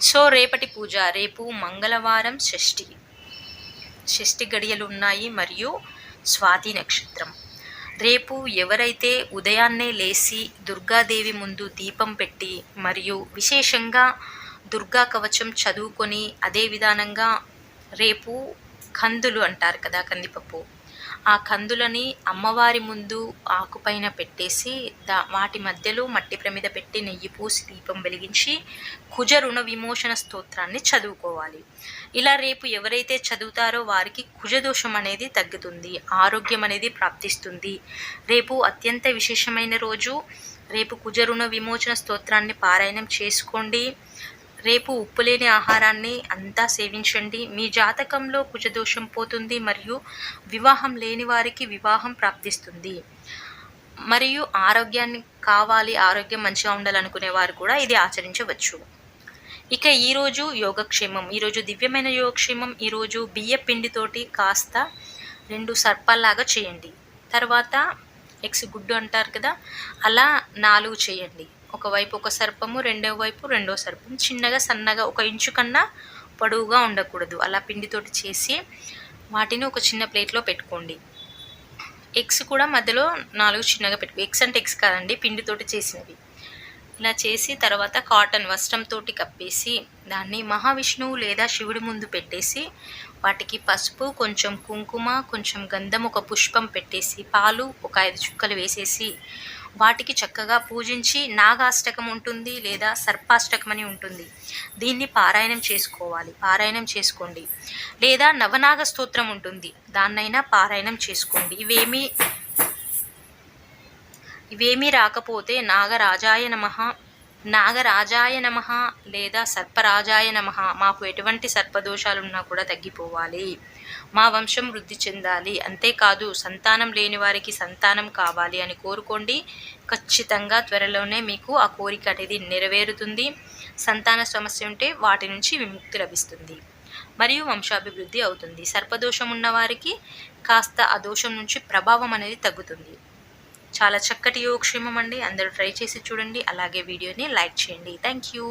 So రేపటి పూజ, రేపు మంగళవారం షష్ఠి గడియలు ఉన్నాయి మరియు స్వాతి నక్షత్రం. రేపు ఎవరైతే ఉదయాన్నే లేచి దుర్గాదేవి ముందు దీపం పెట్టి మరియు విశేషంగా దుర్గా కవచం చదువుకొని, అదే విధానంగా రేపు కందులు అంటారు కదా, కందిపప్పు, ఆ కందులని అమ్మవారి ముందు ఆకుపైన పెట్టేసి వాటి మధ్యలో మట్టి ప్రమిద పెట్టి నెయ్యి పూసి దీపం వెలిగించి కుజ రుణ విమోచన స్తోత్రాన్ని చదువుకోవాలి. ఇలా రేపు ఎవరైతే చదువుతారో వారికి కుజదోషం అనేది తగ్గుతుంది, ఆరోగ్యం అనేది ప్రాప్తిస్తుంది. రేపు అత్యంత విశేషమైన రోజు. రేపు కుజ రుణ విమోచన స్తోత్రాన్ని పారాయణం చేసుకోండి. రేపు ఉప్పు లేని ఆహారాన్ని అంతా సేవించండి. మీ జాతకంలో కుజదోషం పోతుంది మరియు వివాహం లేని వారికి వివాహం ప్రాప్తిస్తుంది. మరియు ఆరోగ్యాన్ని కావాలి, ఆరోగ్యం మంచిగా ఉండాలనుకునే వారు కూడా ఇది ఆచరించవచ్చు. ఇక ఈరోజు యోగక్షేమం, ఈరోజు దివ్యమైన యోగక్షేమం. ఈరోజు బియ్య పిండితోటి కాస్త 2 సర్పాల్లాగా చేయండి. తర్వాత ఎక్స్ గుడ్డు అంటారు కదా, అలా 4 చేయండి. ఒకవైపు ఒక సర్పము, రెండో వైపు రెండో సర్పం, చిన్నగా సన్నగా 1 ఇంచు కన్నా పొడవుగా ఉండకూడదు. అలా పిండితోటి చేసి వాటిని ఒక చిన్న ప్లేట్లో పెట్టుకోండి. ఎగ్స్ కూడా మధ్యలో 4 చిన్నగా పెట్టుకో. ఎగ్స్ అంటే ఎగ్స్ కాదండి, పిండితోటి చేసినవి. ఇలా చేసి తర్వాత కాటన్ వస్త్రంతో కప్పేసి దాన్ని మహావిష్ణువు లేదా శివుడి ముందు పెట్టేసి వాటికి పసుపు, కొంచెం కుంకుమ, కొంచెం గంధం, ఒక పుష్పం పెట్టేసి పాలు ఒక 5 చుక్కలు వేసేసి వాటికి చక్కగా పూజించి, నాగాష్టకం ఉంటుంది లేదా సర్పాష్టకం అని ఉంటుంది, దీన్ని పారాయణం చేసుకోవాలి. పారాయణం చేసుకోండి. లేదా నవనాగ స్తోత్రం ఉంటుంది, దాన్నైనా పారాయణం చేసుకోండి. ఇవేమీ రాకపోతే నాగరాజాయ నమః లేదా సర్పరాజాయ నమః, మాకు ఎటువంటి సర్పదోషాలున్నా కూడా తగ్గిపోవాలి, మా వంశం వృద్ధి చెందాలి, అంతేకాదు సంతానం లేని వారికి సంతానం కావాలి అని కోరుకోండి. ఖచ్చితంగా త్వరలోనే మీకు ఆ కోరిక అనేది నెరవేరుతుంది. సంతాన సమస్య ఉంటే వాటి నుంచి విముక్తి లభిస్తుంది మరియు వంశాభివృద్ధి అవుతుంది. సర్పదోషం ఉన్నవారికి కాస్త ఆ దోషం నుంచి ప్రభావం అనేది తగ్గుతుంది. చాలా చక్కటి యోగక్షేమం అండి. అందరూ ట్రై చేసి చూడండి. అలాగే వీడియోని లైక్ చేయండి. Thank you.